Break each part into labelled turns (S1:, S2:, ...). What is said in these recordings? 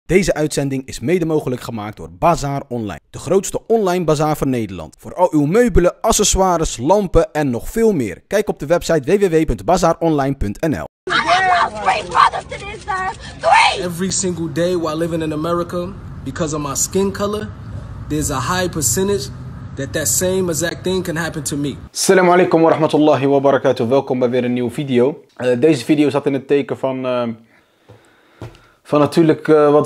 S1: Deze uitzending is mede mogelijk gemaakt door Bazaar Online. De grootste online bazaar van Nederland. Voor al uw meubelen, accessoires, lampen en nog veel meer. Kijk op de website www.bazaaronline.nl.
S2: Every single day while living in America, because of my skin color, there's a high percentage that same exact thing can happen to me.
S1: Assalamu alaikum wa rahmatullahi wa barakatuh. Welkom bij weer een nieuwe video. Deze video zat in het teken van natuurlijk waar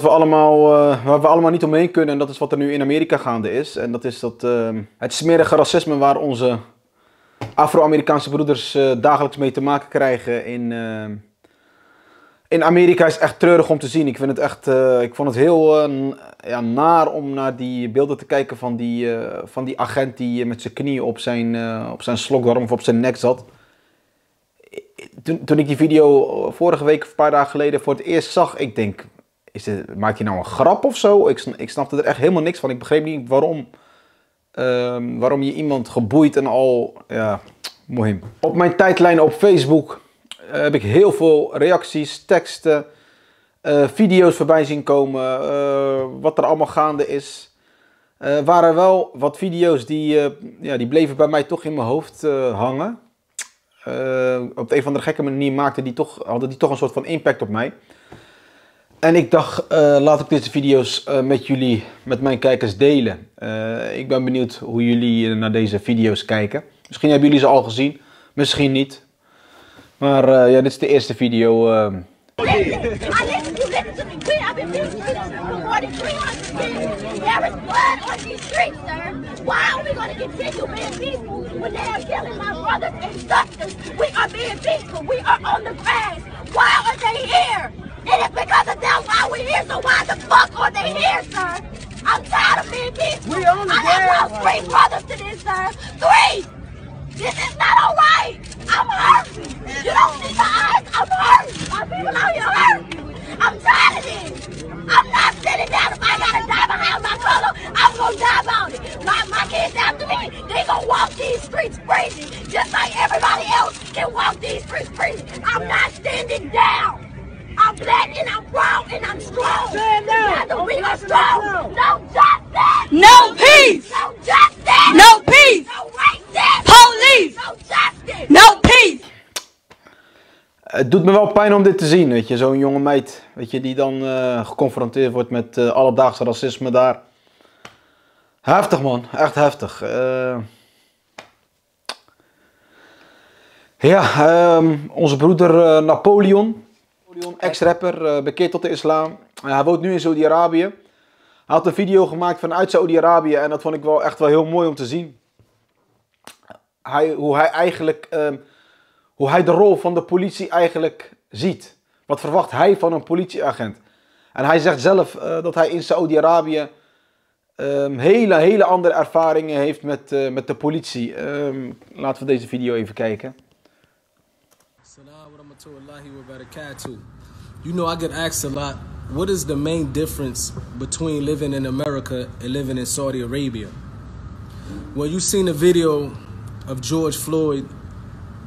S1: we allemaal niet omheen kunnen. En dat is wat er nu in Amerika gaande is. En dat is het smerige racisme waar onze Afro-Amerikaanse broeders dagelijks mee te maken krijgen in Amerika. Is echt treurig om te zien. Ik vond het heel naar om naar die beelden te kijken van die agent die met zijn knieën op zijn slokdarm of op zijn nek zat. Toen ik die video vorige week of een paar dagen geleden voor het eerst zag, ik denk, maakt hij nou een grap of zo? Ik snapte er echt helemaal niks van. Ik begreep niet waarom je iemand geboeid en al, ja, mohim. Op mijn tijdlijn op Facebook heb ik heel veel reacties, teksten, video's voorbij zien komen, wat er allemaal gaande is. Waren wel wat video's die bleven bij mij toch in mijn hoofd hangen. Op de een of andere gekke manier hadden die toch een soort van impact op mij. En ik dacht, laat ik deze video's met mijn kijkers delen. Ik ben benieuwd hoe jullie naar deze video's kijken. Misschien hebben jullie ze al gezien, misschien niet. Maar ja, dit is de eerste video.
S3: There is blood on these streets, sir. Why are we going to continue being peaceful when they are killing my brothers and sisters? We are being peaceful. We are on the grass. Why are they here? It is because of them why we're here. So why the fuck are they here, sir? I'm tired of being peaceful. We on the grass. I have lost 3 brothers to this, sir. 3. This is not alright. I'm hurt. You don't see the eyes. I'm hurt. My people out here hurt. I'm tired of this. I'm not sitting down. If I gotta die behind my color, I'm gonna die about it. My kids after me, they gonna walk these streets crazy, just like everybody else can walk these streets crazy. I'm not standing down. I'm black and I'm proud and I'm strong. Stand down. We are strong. No justice.
S4: No peace.
S3: No justice.
S4: No peace.
S3: No racism.
S4: Police.
S3: No justice.
S4: No peace.
S1: Het doet me wel pijn om dit te zien, weet je, zo'n jonge meid, weet je, die dan geconfronteerd wordt met alledaagse racisme daar. Heftig, man, echt heftig. Onze broeder Napoleon, ex-rapper, bekeerd tot de islam. Hij woont nu in Saudi-Arabië. Hij had een video gemaakt vanuit Saudi-Arabië en dat vond ik wel echt wel heel mooi om te zien. Hoe hij de rol van de politie eigenlijk ziet. Wat verwacht hij van een politieagent? En hij zegt zelf dat hij in Saudi-Arabië hele andere ervaringen heeft met de politie. Laten we deze video even kijken.
S2: You know, I get asked a lot, what is the main difference between living in America and living in Saudi Arabia? Well, you've seen the video of Georgde Floyd,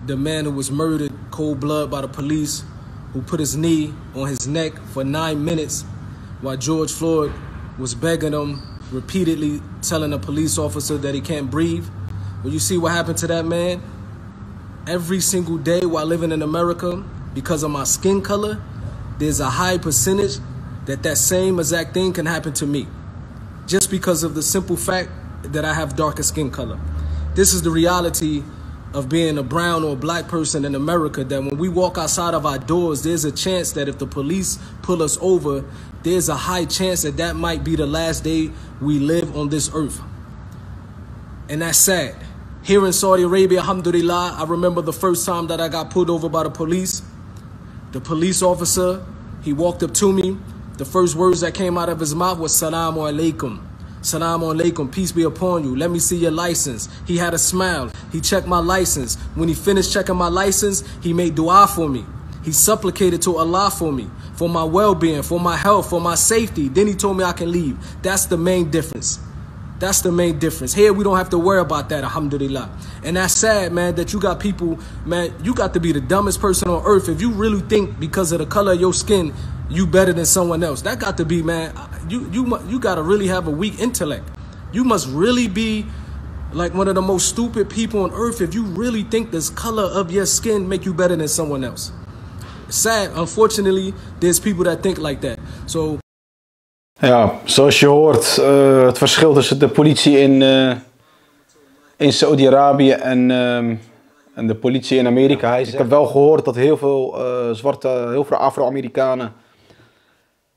S2: the man who was murdered cold blood by the police, who put his knee on his neck for 9 minutes while Georgde Floyd was begging him, repeatedly telling a police officer that he can't breathe. Well, you see what happened to that man? Every single day while living in America, because of my skin color, there's a high percentage that same exact thing can happen to me. Just because of the simple fact that I have darker skin color. This is the reality of being a brown or a black person in America, that when we walk outside of our doors, there's a chance that if the police pull us over, there's a high chance that might be the last day we live on this earth. And that's sad. Here in Saudi Arabia, alhamdulillah, I remember the first time that I got pulled over by the police. The police officer, he walked up to me. The first words that came out of his mouth was Salamu alaikum. Salamu alaikum, peace be upon you. Let me see your license. He had a smile. He checked my license. When he finished checking my license, he made dua for me. He supplicated to Allah for me, for my well-being, for my health, for my safety. Then he told me I can leave. That's the main difference. That's the main difference. Here, we don't have to worry about that, alhamdulillah. And that's sad, man, that you got people, man, you got to be the dumbest person on earth if you really think because of the color of your skin you better than someone else. That got to be, man, you got to really have a weak intellect. You must really be like one of the most stupid people on earth if you really think this color of your skin make you better than someone else. Sad, unfortunately, there's people that think like that. So
S1: ja, zoals je hoort, het verschil tussen de politie in Saudi-Arabië en de politie in Amerika. Ik heb wel gehoord dat heel veel heel veel Afro-Amerikanen,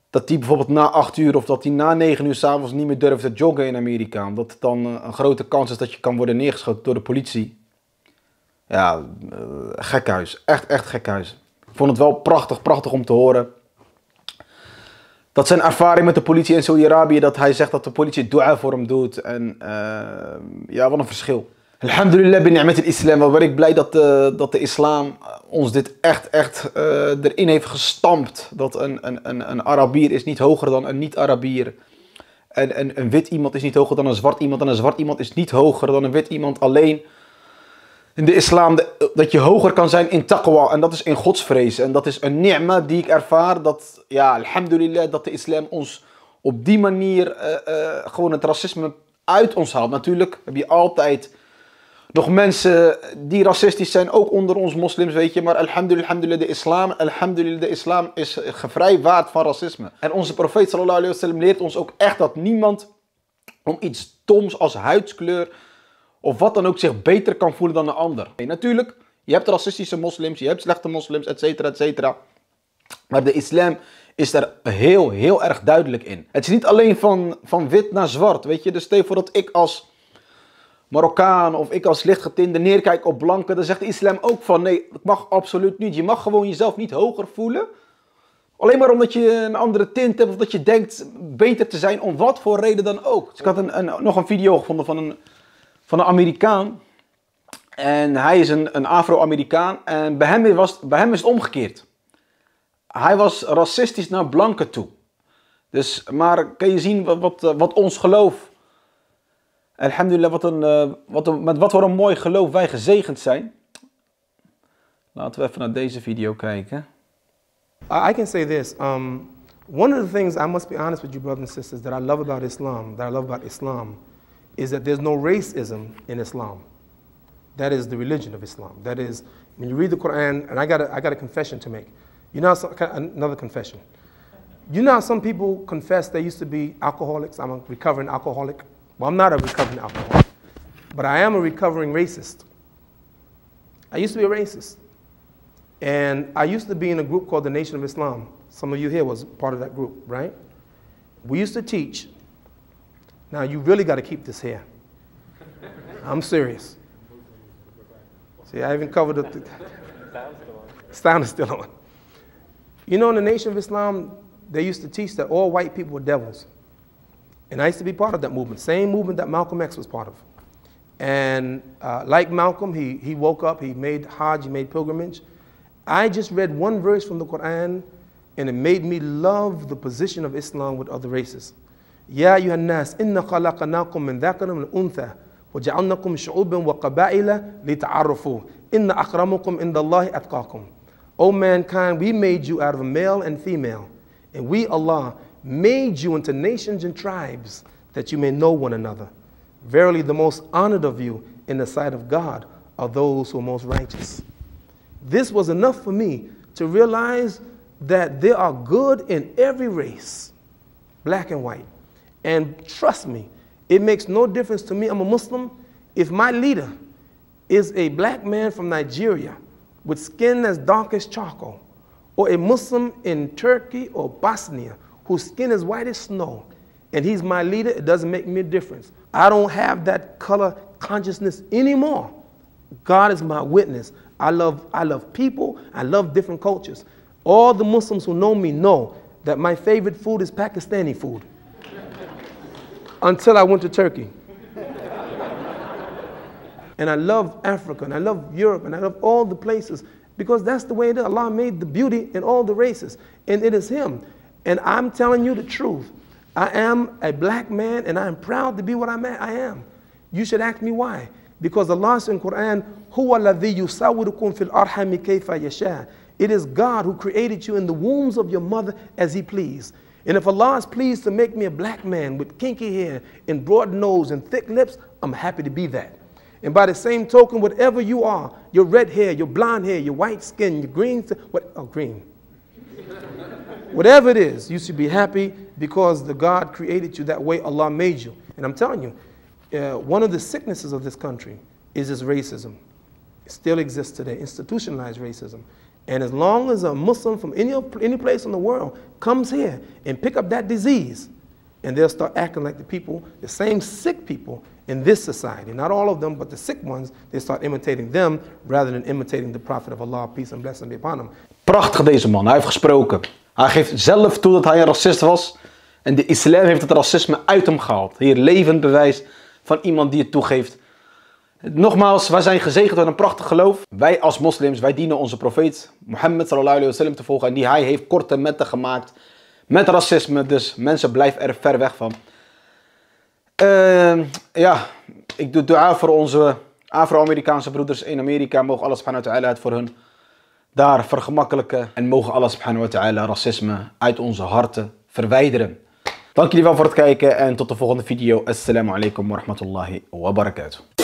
S1: dat die bijvoorbeeld na 8 uur of dat die na 9 uur 's avonds niet meer durven te joggen in Amerika. Omdat het dan een grote kans is dat je kan worden neergeschoten door de politie. Ja, gekhuis. Echt gekhuis. Ik vond het wel prachtig om te horen. Dat zijn ervaring met de politie in Saudi-Arabië, dat hij zegt dat de politie dua voor hem doet. En ja, wat een verschil. Alhamdulillah bin ni'mat al-islam. Wat ben ik blij dat de islam ons dit echt erin heeft gestampt. Dat een Arabier is niet hoger dan een niet-Arabier. En een wit iemand is niet hoger dan een zwart iemand. En een zwart iemand is niet hoger dan een wit iemand. Alleen in de islam dat je hoger kan zijn in taqwa. En dat is in godsvrees. En dat is een ni'ma die ik ervaar. Dat, ja, alhamdulillah, dat de islam ons op die manier gewoon het racisme uit ons haalt. Natuurlijk heb je altijd nog mensen die racistisch zijn, ook onder ons moslims, weet je. Maar alhamdulillah, de islam is gevrijwaard van racisme. En onze profeet sallallahu alayhi wa sallam leert ons ook echt dat niemand om iets doms als huidskleur of wat dan ook zich beter kan voelen dan een ander. Nee, natuurlijk, je hebt racistische moslims, je hebt slechte moslims, etcetera, etcetera. Maar de islam is daar heel erg duidelijk in. Het is niet alleen van wit naar zwart, weet je. Dus stel je voor dat ik als Marokkaan of ik als lichtgetinte neerkijk op blanken, dan zegt de islam ook van nee, dat mag absoluut niet. Je mag gewoon jezelf niet hoger voelen. Alleen maar omdat je een andere tint hebt of dat je denkt beter te zijn om wat voor reden dan ook. Dus ik had nog een video gevonden van een Amerikaan. En hij is een Afro-Amerikaan en bij hem is het omgekeerd. Hij was racistisch naar blanken toe. Dus, maar kan je zien wat ons geloof, alhamdulillah, met wat voor een mooi geloof wij gezegend zijn. Laten we even naar deze video kijken.
S5: I can say this. One of the things, I must be honest with you brothers and sisters, that I love about Islam, is that there's no racism in Islam. That is the religion of Islam. That is, when you read the Quran, and I got a confession to make. You know, another confession. You know how some people confess they used to be alcoholics? I'm a recovering alcoholic. Well, I'm not a recovering alcoholic, but I am a recovering racist. I used to be a racist. And I used to be in a group called the Nation of Islam. Some of you here was part of that group, right? We used to teach. Now, you really got to keep this here. I'm serious. See, I even covered the sound is still on. You know, in the Nation of Islam, they used to teach that all white people were devils. And I used to be part of that movement, same movement that Malcolm X was part of. And like Malcolm, he woke up, he made Hajj, he made pilgrimage. I just read one verse from the Quran, and it made me love the position of Islam with other races. Ya ayyuhan nas, inna khalaqnakum min dhakarin wa untha, wa ja'alnakum shu'uban wa qaba'ila lita'arrafu. Inna akramakum indallahi atqakum. O mankind, we made you out of a male and female, and we, Allah, made you into nations and tribes that you may know one another. Verily, the most honored of you in the sight of God are those who are most righteous. This was enough for me to realize that there are good in every race, black and white. And trust me, it makes no difference to me. I'm a Muslim. If my leader is a black man from Nigeria with skin as dark as charcoal, or a Muslim in Turkey or Bosnia whose skin is white as snow, and he's my leader, it doesn't make me a difference. I don't have that color consciousness anymore. God is my witness. I love people. I love different cultures. All the Muslims who know me know that my favorite food is Pakistani food. Until I went to Turkey. And I love Africa, and I love Europe, and I love all the places, because that's the way it is. Allah made the beauty in all the races, and it is Him. And I'm telling you the truth. I am a black man, and I am proud to be what I am. You should ask me why. Because Allah says in the Quran, هُوَ الَّذِي يُسَوِّرُكُمْ فِي الْأَرْحَمِ كَيْفَ يَشَاءُ It is God who created you in the wombs of your mother as he pleased. And if Allah is pleased to make me a black man with kinky hair and broad nose and thick lips, I'm happy to be that. And by the same token, whatever you are, your red hair, your blonde hair, your white skin, your green, green. Whatever it is, you should be happy because the God created you that way. Allah made you. And I'm telling you, one of the sicknesses of this country is this racism. It still exists today, institutionalized racism. And as long as a Muslim from any place in the world comes here and pick up that disease, and they'll start acting like the people, the same sick people in this society. Not all of them, but the sick ones, they start imitating them rather than imitating the Prophet of Allah, peace and blessing be upon him.
S1: Prachtig deze man, hij heeft gesproken. Hij geeft zelf toe dat hij een racist was. En de islam heeft het racisme uit hem gehaald. Hier levend bewijs van iemand die het toegeeft. Nogmaals, wij zijn gezegend door een prachtig geloof. Wij als moslims, wij dienen onze profeet Mohammed sallallahu alayhi wa sallam te volgen. En die hij heeft korte metten gemaakt met racisme. Dus mensen blijven er ver weg van. Ja, ik doe dua voor onze Afro-Amerikaanse broeders in Amerika. Mogen Allah subhanahu wa ta'ala het voor hun daar vergemakkelijken. En mogen Allah subhanahu wa ta'ala racisme uit onze harten verwijderen. Dank jullie wel voor het kijken en tot de volgende video. Assalamu alaikum wa rahmatullahi wa barakatuh.